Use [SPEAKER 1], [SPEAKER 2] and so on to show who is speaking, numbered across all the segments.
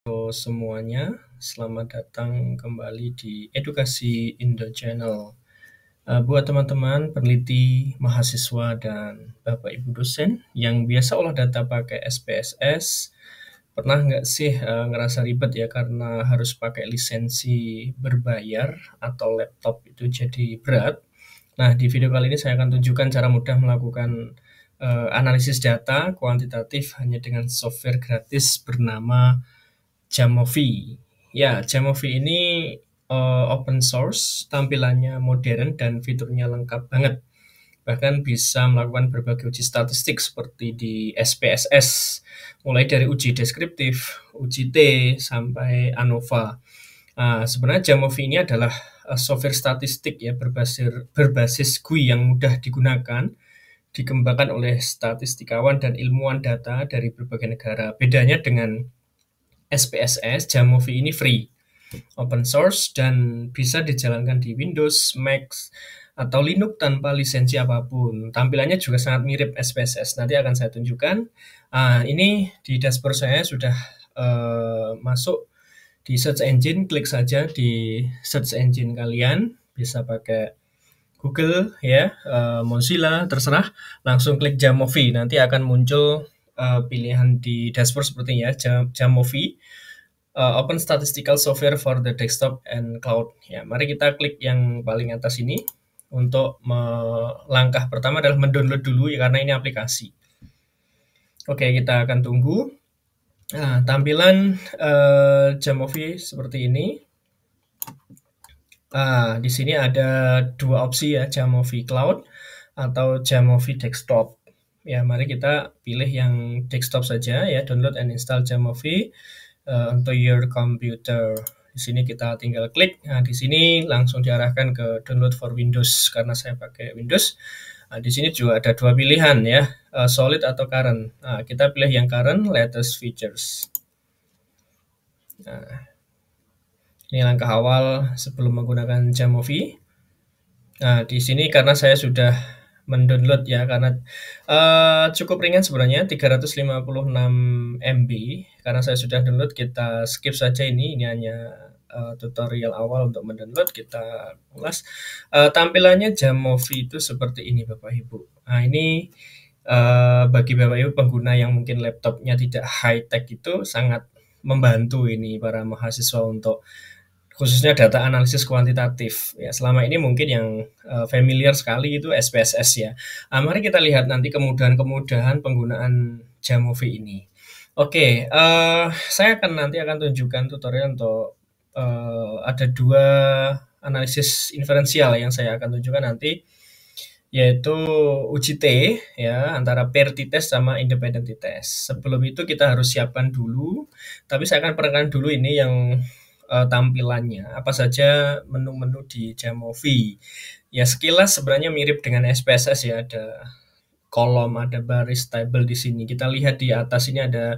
[SPEAKER 1] Halo semuanya, selamat datang kembali di Edukasi Indo Channel. Buat teman-teman peneliti, mahasiswa, dan Bapak Ibu dosen yang biasa olah data pakai SPSS, pernah nggak sih ngerasa ribet ya karena harus pakai lisensi berbayar atau laptop itu jadi berat? Nah, di video kali ini saya akan tunjukkan cara mudah melakukan analisis data kuantitatif hanya dengan software gratis bernama Jamovi. Ya, Jamovi ini open source, tampilannya modern dan fiturnya lengkap banget. Bahkan bisa melakukan berbagai uji statistik seperti di SPSS, mulai dari uji deskriptif, uji T, sampai ANOVA. Sebenarnya Jamovi ini adalah software statistik ya berbasis GUI yang mudah digunakan, dikembangkan oleh statistikawan dan ilmuwan data dari berbagai negara. Bedanya dengan SPSS, Jamovi ini free, open source, dan bisa dijalankan di Windows, Mac, atau Linux tanpa lisensi apapun. Tampilannya juga sangat mirip SPSS. Nanti akan saya tunjukkan. Ini di dashboard saya sudah masuk di search engine. Klik saja di search engine kalian. Bisa pakai Google, ya, Mozilla, terserah. Langsung klik Jamovi. Nanti akan muncul pilihan di dashboard seperti ini ya, Jamovi. Open Statistical Software for the Desktop and Cloud. Ya, mari kita klik yang paling atas ini. Untuk langkah pertama adalah mendownload dulu ya, karena ini aplikasi. Oke, kita akan tunggu. Tampilan Jamovi seperti ini. Di sini ada dua opsi ya, Jamovi Cloud atau Jamovi Desktop. Ya, mari kita pilih yang desktop saja ya, download and install Jamovi untuk your computer. Di sini kita tinggal klik. Nah, di sini langsung diarahkan ke download for Windows karena saya pakai Windows. Di sini juga ada dua pilihan ya, solid atau current. Kita pilih yang current, latest features. Ini langkah awal sebelum menggunakan Jamovi. Di sini karena saya sudah mendownload ya, karena cukup ringan sebenarnya, 356 MB. Karena saya sudah download, kita skip saja ini hanya tutorial awal untuk mendownload, kita ulas. Tampilannya Jamovi itu seperti ini Bapak Ibu. Ini bagi Bapak Ibu pengguna yang mungkin laptopnya tidak high tech itu sangat membantu ini para mahasiswa untuk khususnya data analisis kuantitatif. Ya, selama ini mungkin yang familiar sekali itu SPSS ya. Mari kita lihat nanti kemudahan-kemudahan penggunaan Jamovi ini. Oke, saya nanti akan tunjukkan tutorial untuk ada dua analisis inferensial yang saya akan tunjukkan nanti, yaitu uji T ya, antara pair t-test sama independent t-test. Sebelum itu kita harus siapkan dulu, tapi saya akan perkenalkan dulu ini yang tampilannya, apa saja menu-menu di Jamovi. Ya, sekilas sebenarnya mirip dengan SPSS ya, ada kolom, ada baris, table di sini. Kita lihat di atas ini ada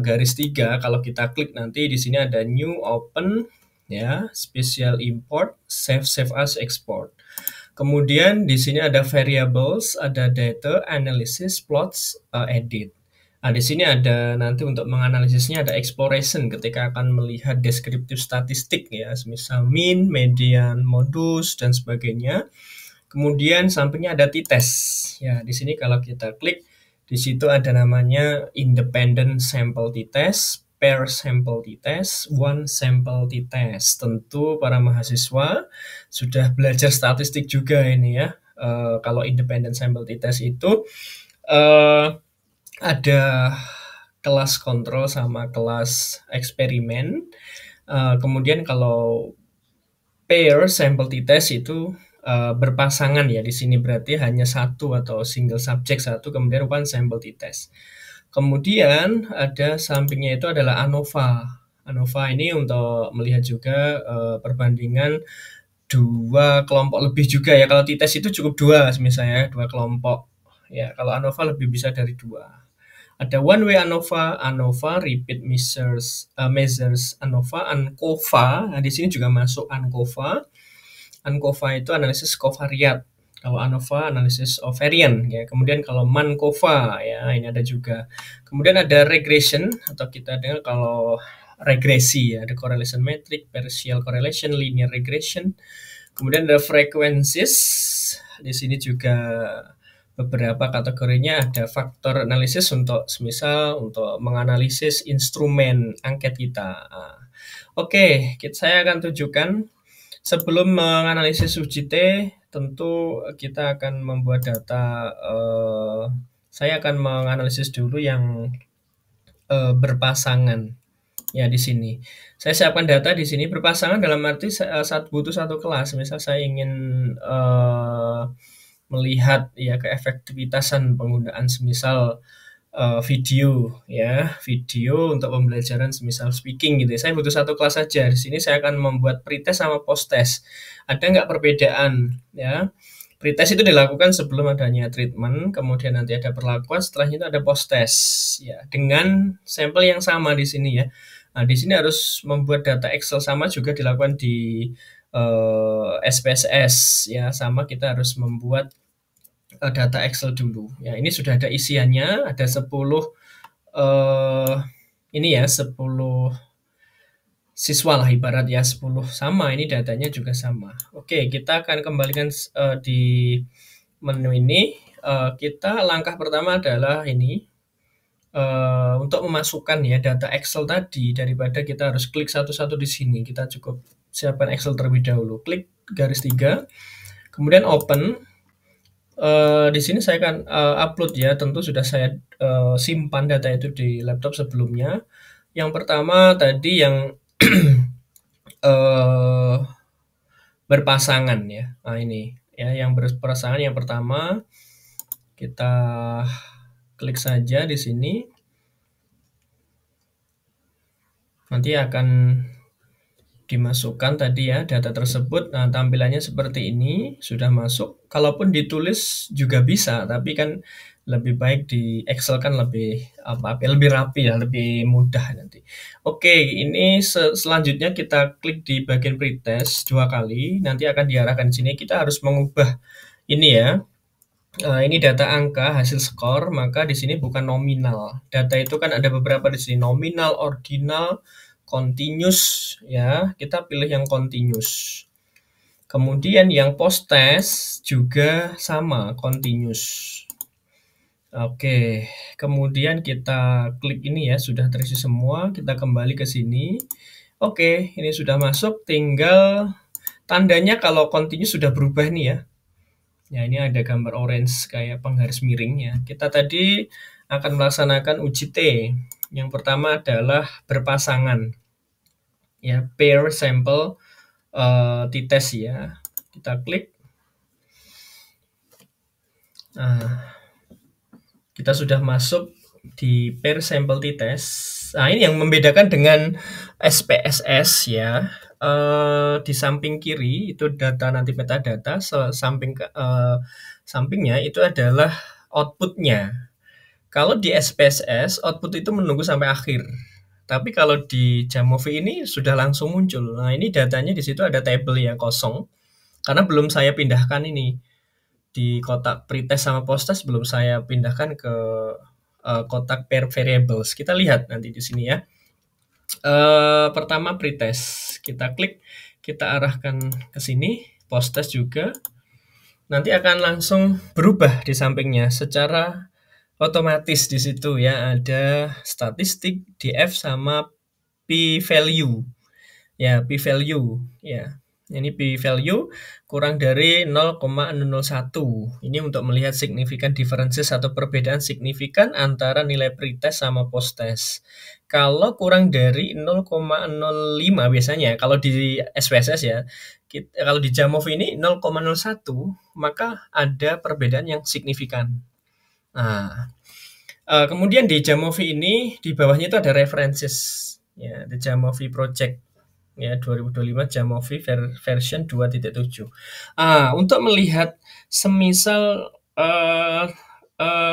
[SPEAKER 1] garis 3. Kalau kita klik nanti di sini ada new, open, ya, special import, save as, export. Kemudian di sini ada variables, ada data, analysis, plots, edit. Di sini ada nanti untuk menganalisisnya ada exploration ketika akan melihat deskriptif statistik ya, misal mean, median, modus, dan sebagainya. Kemudian sampingnya ada t-test. Ya, di sini kalau kita klik, di situ ada namanya independent sample t-test, pair sample t-test, one sample t-test. Tentu para mahasiswa sudah belajar statistik juga ini ya. Kalau independent sample t-test itu ada kelas kontrol sama kelas eksperimen. Kemudian kalau pair sample t-test itu berpasangan ya, di sini berarti hanya satu atau single subject satu, kemudian one sample t-test. Kemudian ada sampingnya itu adalah ANOVA. ANOVA ini untuk melihat juga perbandingan dua kelompok lebih juga ya. Kalau t-test itu cukup dua misalnya, dua kelompok. Ya, kalau ANOVA lebih bisa dari dua. Ada one way ANOVA, repeat measures ANOVA, ANCOVA. Nah, di sini juga masuk ANCOVA. ANCOVA itu analisis covariat. Kalau ANOVA analysis of variance ya. Kemudian kalau MANCOVA ya, ini ada juga. Kemudian ada regression atau kita dengar kalau regresi ya, ada correlation metric, partial correlation, linear regression. Kemudian ada frequencies. Di sini juga beberapa kategorinya ada faktor analisis untuk semisal untuk menganalisis instrumen angket kita. Oke, saya akan tunjukkan sebelum menganalisis UJT tentu kita akan membuat data. Saya akan menganalisis dulu yang berpasangan. Ya di sini. Saya siapkan data di sini berpasangan dalam arti saat butuh satu kelas. Misal saya ingin melihat ya keefektivitasan penggunaan semisal video ya, video untuk pembelajaran semisal speaking gitu ya. Saya butuh satu kelas saja. Di sini saya akan membuat pretest sama post-test. Ada nggak perbedaan ya? Pretest itu dilakukan sebelum adanya treatment, kemudian nanti ada perlakuan, setelahnya itu ada post-test ya, dengan sampel yang sama di sini ya. Nah, di sini harus membuat data Excel sama juga dilakukan di SPSS ya, sama kita harus membuat data Excel dulu. Ya, ini sudah ada isiannya, ada 10 ini ya 10 siswa lah ibarat ya 10 sama, ini datanya juga sama. Oke, kita akan kembalikan di menu ini. Kita langkah pertama adalah ini untuk memasukkan ya data Excel tadi, daripada kita harus klik satu-satu di sini. Kita cukup siapkan Excel terlebih dahulu. Klik garis 3, kemudian open. Di sini saya akan upload ya, tentu sudah saya simpan data itu di laptop sebelumnya. Yang pertama tadi yang berpasangan ya. Nah ini ya yang berpasangan yang pertama, kita klik saja di sini. Nanti akan dimasukkan tadi ya data tersebut. Nah, tampilannya seperti ini, sudah masuk. Kalaupun ditulis juga bisa, tapi kan lebih baik di Excel kan lebih lebih rapi ya, lebih mudah nanti. Oke, ini selanjutnya kita klik di bagian pretest 2 kali, nanti akan diarahkan di sini. Kita harus mengubah ini ya. Ini data angka hasil skor, maka di sini bukan nominal. Data itu kan ada beberapa di sini, nominal, ordinal, continuous ya, kita pilih yang continuous. Kemudian yang post test juga sama, continuous. Oke, kemudian kita klik ini ya, sudah terisi semua, kita kembali ke sini. Oke, ini sudah masuk, tinggal tandanya kalau continuous sudah berubah nih ya. Ya, ini ada gambar orange kayak penggaris miring ya. Kita tadi akan melaksanakan UJT. Yang pertama adalah berpasangan. Ya, pair sample t-test ya. Kita klik. Nah, kita sudah masuk di pair sample t-test. Nah, ini yang membedakan dengan SPSS ya. Di samping kiri itu data nanti metadata, sampingnya itu adalah outputnya. Kalau di SPSS output itu menunggu sampai akhir. Tapi kalau di Jamovi ini sudah langsung muncul. Nah, ini datanya di situ ada tabel yang kosong karena belum saya pindahkan ini di kotak pretest sama posttest, belum saya pindahkan ke kotak pair variables. Kita lihat nanti di sini ya. Pertama pretest, kita klik, kita arahkan ke sini, posttest juga. Nanti akan langsung berubah di sampingnya secara otomatis. Di situ ya ada statistik, DF sama p-value. Ya, p-value ya. Ini p-value kurang dari 0,001. Ini untuk melihat signifikan differences atau perbedaan signifikan antara nilai pretest sama posttest. Kalau kurang dari 0,05 biasanya, kalau di SPSS ya, kalau di Jamovi ini 0,01, maka ada perbedaan yang signifikan. Nah, kemudian di Jamovi ini di bawahnya itu ada references ya, the Jamovi project ya 2025 Jamovi version 2.7. Untuk melihat semisal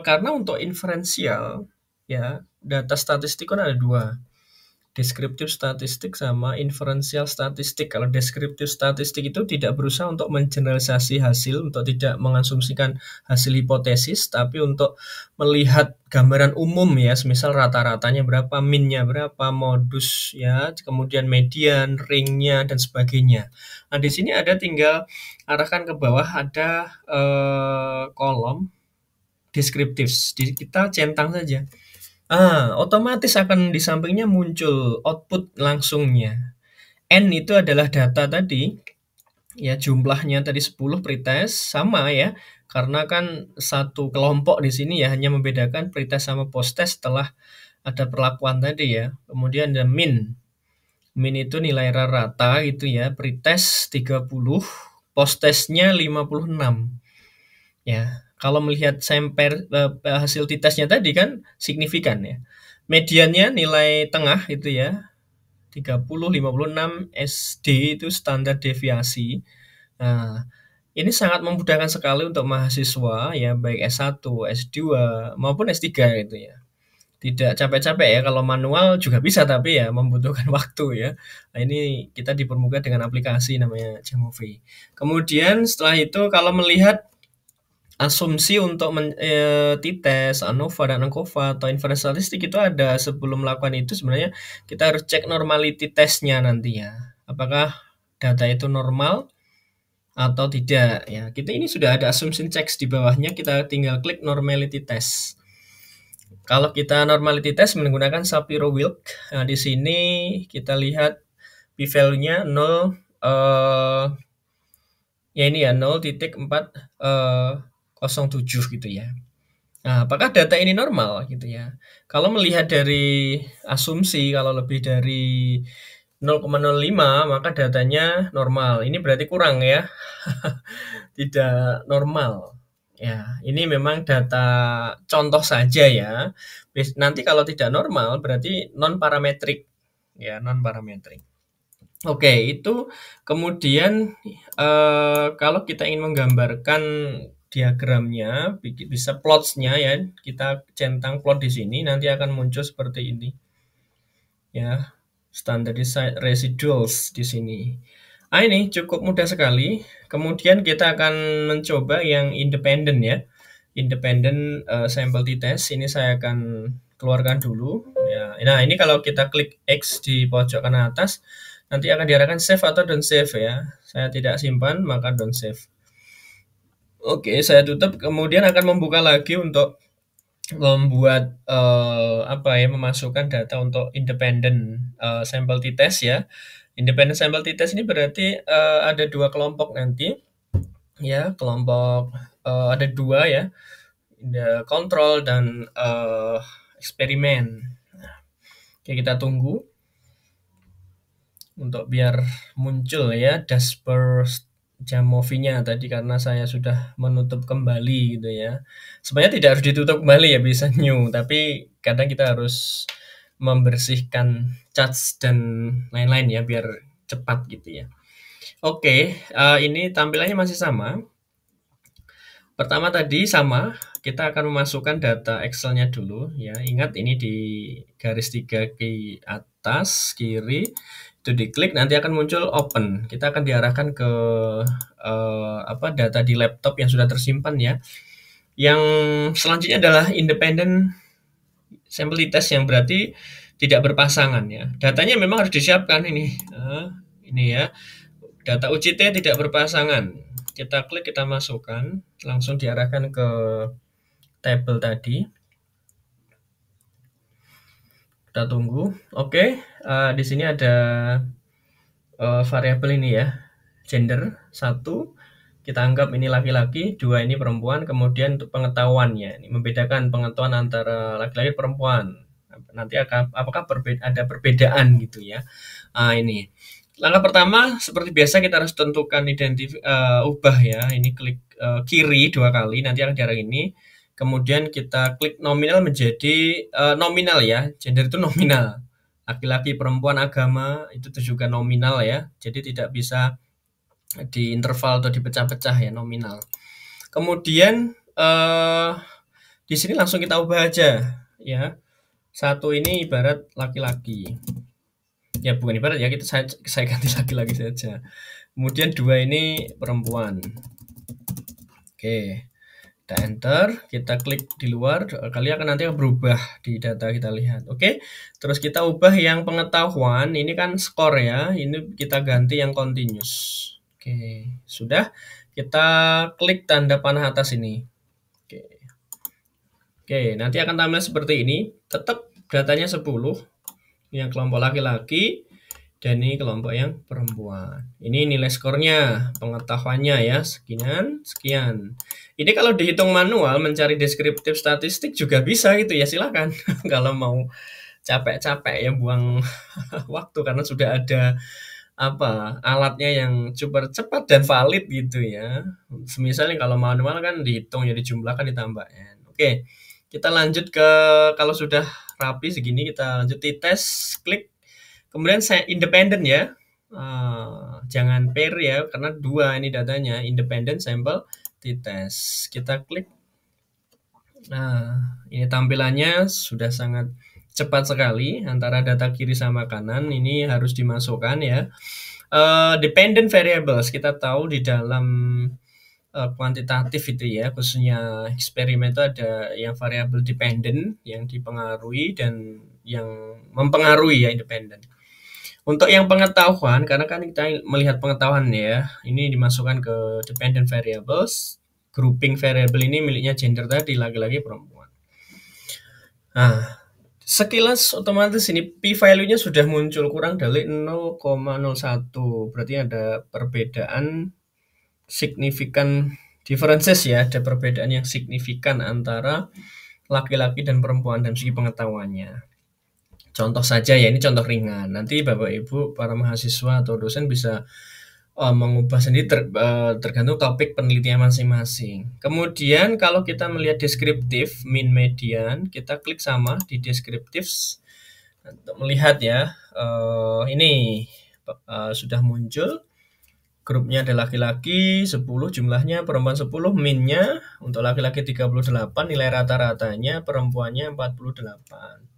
[SPEAKER 1] karena untuk inferensial ya, data statistik kan ada 2. Deskriptif statistik sama inferensial statistik. Kalau deskriptif statistik itu tidak berusaha untuk mengeneralisasi hasil, untuk tidak mengasumsikan hasil hipotesis, tapi untuk melihat gambaran umum ya, semisal rata-ratanya berapa, minnya berapa, modus ya, kemudian median, ringnya dan sebagainya. Nah, di sini ada tinggal arahkan ke bawah ada kolom deskriptif. Kita centang saja. Otomatis akan di sampingnya muncul output langsungnya. N itu adalah data tadi, ya jumlahnya tadi 10 pretest, sama ya, karena kan satu kelompok di sini ya, hanya membedakan pretest sama posttest setelah ada perlakuan tadi ya. Kemudian ada min. Min itu nilai rata gitu ya, pretest 30, posttestnya 56. Ya, kalau melihat hasil t-testnya tadi kan signifikan ya. Mediannya nilai tengah itu ya, 30, 56, SD itu standar deviasi. Nah, ini sangat memudahkan sekali untuk mahasiswa ya, baik S1, S2 maupun S3 gitu ya. Tidak capek-capek ya, kalau manual juga bisa tapi ya membutuhkan waktu ya. Nah, ini kita dipermudah dengan aplikasi namanya Jamovi. Kemudian setelah itu kalau melihat asumsi untuk t-test, ANOVA dan ANCOVA atau inference statistik itu ada sebelum melakukan itu sebenarnya kita harus cek normality testnya nanti ya. Apakah data itu normal atau tidak ya. Kita ini sudah ada assumption checks di bawahnya, kita tinggal klik normality test. Kalau kita normality test menggunakan Shapiro-Wilk, nah di sini kita lihat p-value-nya 0 ya ini ya 0.407 gitu ya. Nah, apakah data ini normal gitu ya? Kalau melihat dari asumsi kalau lebih dari 0,05 maka datanya normal. Ini berarti kurang ya. Tidak normal. Ya, ini memang data contoh saja ya. Nanti kalau tidak normal berarti non parametrik. Ya, non parametrik. Oke, itu kemudian kalau kita ingin menggambarkan diagramnya, bisa plots-nya ya, kita centang plot di sini, nanti akan muncul seperti ini. Ya, standardized residuals di sini. Ini cukup mudah sekali. Kemudian kita akan mencoba yang independen ya. Independent sample t-test. Ini saya akan keluarkan dulu. Ya. Nah, ini kalau kita klik X di pojok kanan atas, nanti akan diarahkan save atau don't save ya. Saya tidak simpan, maka don't save. Oke, saya tutup. Kemudian akan membuka lagi untuk membuat memasukkan data untuk independent sample t-test ya. Independent sample t-test ini berarti ada dua kelompok nanti ya, kelompok ada dua ya, the control dan eksperimen. Oke, kita tunggu untuk biar muncul ya dashboard Jamovi-nya tadi, karena saya sudah menutup kembali gitu ya. Sebenarnya tidak harus ditutup kembali ya, bisa new, tapi kadang kita harus membersihkan charts dan lain-lain ya biar cepat gitu ya. Oke, ini tampilannya masih sama. Pertama tadi sama, kita akan memasukkan data Excel-nya dulu ya. Ingat ini di garis 3 ke atas kiri itu diklik, nanti akan muncul open. Kita akan diarahkan ke data di laptop yang sudah tersimpan ya. Yang selanjutnya adalah independent sample test yang berarti tidak berpasangan ya. Datanya memang harus disiapkan ini. Ini ya. Data UCT tidak berpasangan. Kita klik, kita masukkan, langsung diarahkan ke tabel tadi. Kita tunggu. Oke, di sini ada variabel ini ya, gender 1 kita anggap ini laki-laki, 2 ini perempuan. Kemudian untuk pengetahuannya, ini membedakan pengetahuan antara laki-laki dan perempuan. Nanti apakah ada perbedaan gitu ya. Ini langkah pertama seperti biasa kita harus tentukan ubah ya. Ini klik kiri 2 kali, nanti akan diarah ini. Kemudian kita klik nominal menjadi nominal ya, gender itu nominal. Laki-laki, perempuan, agama itu juga nominal ya. Jadi tidak bisa di interval atau dipecah-pecah ya, nominal. Kemudian di sini langsung kita ubah aja ya. 1 ini ibarat laki-laki. Ya bukan ibarat ya, saya ganti laki-laki saja. Kemudian 2 ini perempuan. Oke, kita enter, kita klik di luar, kali akan nanti berubah di data kita lihat. Oke, terus kita ubah yang pengetahuan, ini kan skor ya, ini kita ganti yang continuous. Oke, sudah, kita klik tanda panah atas ini. Oke, oke, nanti akan tampil seperti ini, tetap datanya 10, yang kelompok laki-laki, dan ini kelompok yang perempuan. Ini nilai skornya, pengetahuannya ya, sekian, sekian. Ini kalau dihitung manual, mencari deskriptif statistik juga bisa gitu ya, silakan. Kalau mau capek-capek ya buang waktu karena sudah ada alatnya yang super cepat dan valid gitu ya. Misalnya kalau manual kan dihitung ya, dijumlahkan, ditambahkan. Oke, kita lanjut ke kalau sudah rapi segini kita lanjut di tes, klik. Kemudian saya independen ya. Jangan pair ya karena 2 ini datanya, independen sampel t-test. Kita klik. Nah, ini tampilannya sudah sangat cepat sekali antara data kiri sama kanan ini harus dimasukkan ya. Dependent variables kita tahu di dalam kuantitatif itu ya, khususnya eksperimen itu ada yang variabel dependent yang dipengaruhi dan yang mempengaruhi ya independen. Untuk yang pengetahuan, karena kan kita melihat pengetahuan ya, ini dimasukkan ke dependent variables. Grouping variable ini miliknya gender tadi, laki-laki perempuan. Nah, sekilas otomatis ini p-value-nya sudah muncul kurang dari 0,01. Berarti ada perbedaan signifikan differences ya, ada perbedaan yang signifikan antara laki-laki dan perempuan dan segi pengetahuannya. Contoh saja ya, ini contoh ringan. Nanti Bapak Ibu para mahasiswa atau dosen bisa mengubah sendiri tergantung topik penelitian masing-masing. Kemudian kalau kita melihat deskriptif mean median, kita klik sama di deskriptif untuk melihat ya. Ini sudah muncul. Grupnya ada laki-laki 10 jumlahnya, perempuan 10, min-nya untuk laki-laki 38, nilai rata-ratanya, perempuannya 48.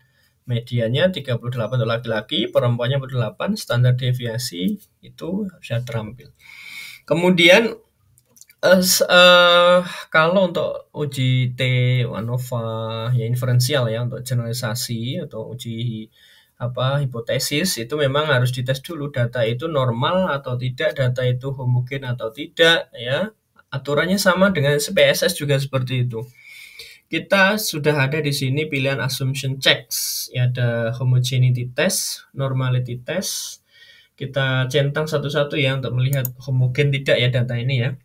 [SPEAKER 1] Medianya 38 untuk laki-laki, perempuannya 48, standar deviasi itu bisa terampil. Kemudian kalau untuk uji T ANOVA ya inferensial ya, untuk generalisasi atau uji hipotesis itu memang harus dites dulu data itu normal atau tidak, data itu homogen atau tidak ya. Aturannya sama dengan PSS juga seperti itu. Kita sudah ada di sini pilihan assumption checks, ya ada homogeneity test, normality test. Kita centang satu-satu ya untuk melihat homogen tidak ya data ini ya.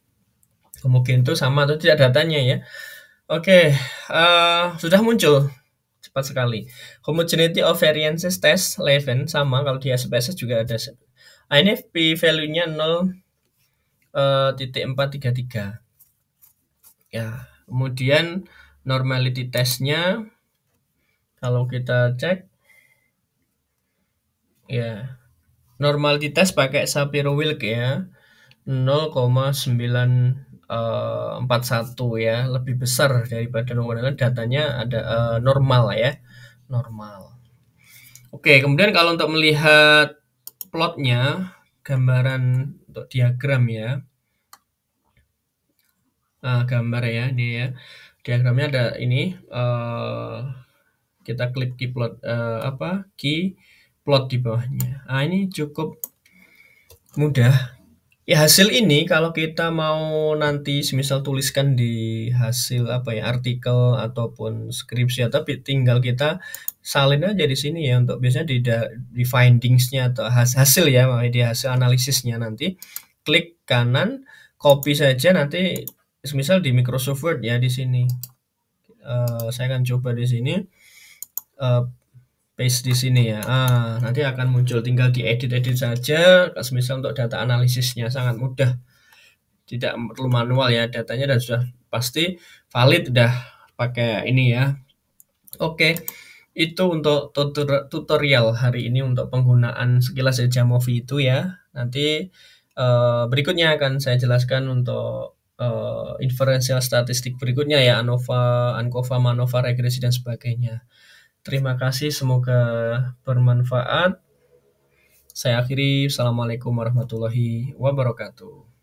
[SPEAKER 1] Homogen itu sama atau tidak datanya ya. Oke, sudah muncul cepat sekali. Homogeneity of variances test 11 sama kalau di SPSS juga ada. Ini p-value-nya 0,433. Ya, kemudian normality test-nya kalau kita cek ya normality test pakai Shapiro-Wilk ya 0,941 ya, lebih besar daripada menggunakan datanya ada normal ya, normal. Oke, kemudian kalau untuk melihat plotnya, gambaran untuk diagram ya. Nah, gambar ya ini ya. Diagramnya ada ini kita klik key plot key plot di bawahnya. Nah, ini cukup mudah. Ya hasil ini kalau kita mau nanti semisal tuliskan di hasil artikel ataupun skripsi atau tinggal kita salin aja di sini ya untuk biasanya di findings-nya atau hasil ya, di hasil analisisnya nanti klik kanan, copy saja nanti semisal di Microsoft Word ya di sini. Saya akan coba di sini paste di sini ya. Nanti akan muncul, tinggal diedit-edit saja. Misal untuk data analisisnya sangat mudah, tidak perlu manual ya, datanya dan sudah pasti valid udah pakai ini ya. Oke, itu untuk tutorial hari ini untuk penggunaan sekilas Jamovi itu ya. Nanti berikutnya akan saya jelaskan untuk inferential statistik berikutnya ya, ANOVA, ANCOVA, MANOVA, regresi dan sebagainya. Terima kasih, semoga bermanfaat. Saya akhiri, assalamualaikum warahmatullahi wabarakatuh.